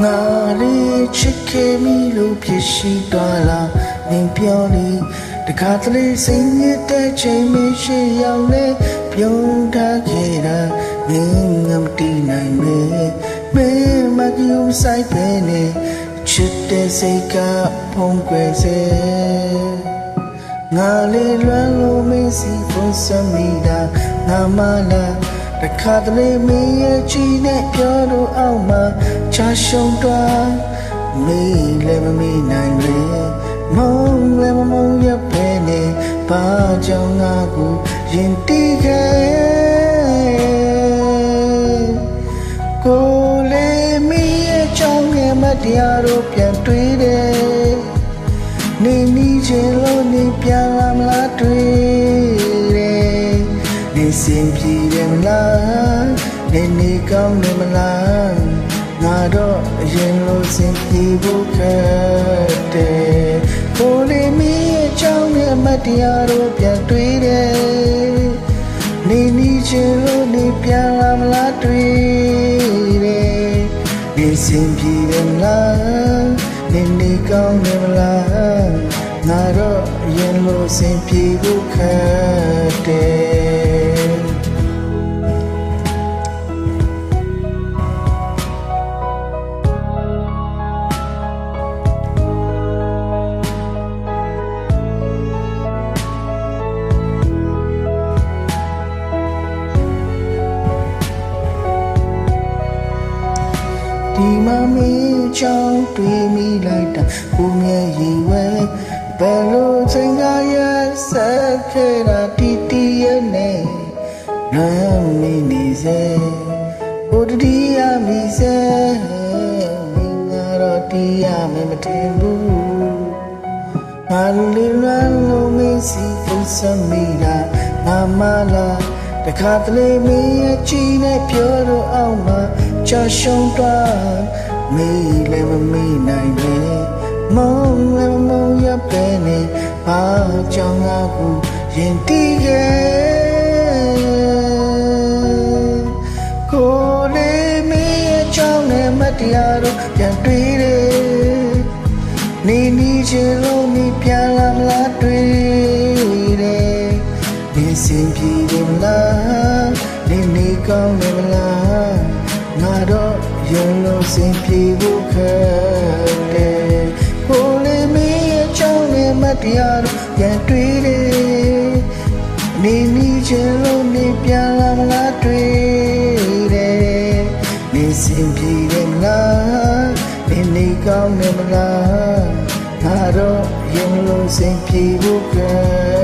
ငါလေးချစ်ခဲ့မိလို့ဖြစ်ရှိသွားလားနင်ပြောလေတခါတလေစိတ်ညစ်တဲ့ချိန်မရှိရောက်လဲပြုံးထားခဲ့တာမင်းငါမတည်နိုင်ပဲမင်းမကြည့်ဦးဆိုင်ပဲနဲ့ချစ်တဲ့စိတ်ကဖုံးကွယ်စေငါလေးလွမ်းလို့မင်းစီဖို့စမိတာငါမလားတခါတလေမင်းရဲ့ချီနဲ့ပြောလို့အောင်မှာချာရှုံးသွားမေးလည်းမမေးနိုင်လေမုန်းလည်းမမုန်းရပဲနဲ့ဘာကြောင့်ငါကိုရင်တီးခဲ့ကိုလေးမင်းရဲ့ချောင်းငယ်မတရားတို့ပြန်တွေ့တယ်နေနီးချင်လို့နေပြန်လာမလားတွေ့တယ်နေစင်ပြေတယ်မလားနေကောင်းတယ်မလားငါတော့အရင်လိုစင်ပြေဖို့ခက်တယ်ကိုလေးမင်းရဲ့ချောင်းငယ်မတရားတို့ပြန်တွေ့တယ်နေနီးချင်လို့နေပြန်လာမလားတွေ့တယ်နေစင်ပြေတယ်မလားနေကောင်းတယ်မလားငါတော့အရင်လိုစင်ပြေဖို့ခက်တယ်ဒီမမင်းချောင်းတွေ့မိလိုက်တာကိုမြဲရည်ဝဲဘယ်လိုချိန်ကရက်ဆက်ခဲ့တာတီရဲ့နဲ့နမ်းမီနေစေဟိုတီရမိစေမင်းကတော့တီရမယ်မထင်ဘူးငါလေးလွမ်းလို့မင်းစီဖို့စမိတာငါမလားတခါတလေမင်းရဲ့ချီနဲ့ပြောတော့အောင်မှာချာရှုံးသွားမေးလည်းမမေးနိုင်ပဲမုန်းလည်းမုန်းရပဲနဲ့ဘာကြောင့်ငါကိုရင်တီးခဲ့ကိုလေးမင်းရဲ့ချောင်းနဲ့မတရားတော့ပြန်တွေ့တယ်နေနီးချင်လို့နေပြန်လာမလားတွေ့တယ်နေစင်ပြေတယ်မလားနေကောင်းတယ်မလားငါတော့ရင်လို့စင်ပြေဖို့ခက်တယ်ကိုလေးမင်းရဲ့ချောင်းနဲ့မတရားတော့ပြန်တွေ့တယ်နေနီးချင်လို့နေပြန်လာမလားတွေ့တယ်နေစင်ပြေတယ်မလားနေကောင်းတယ်မလားငါတော့ရင်လို့စင်ပြေဖို့ခက်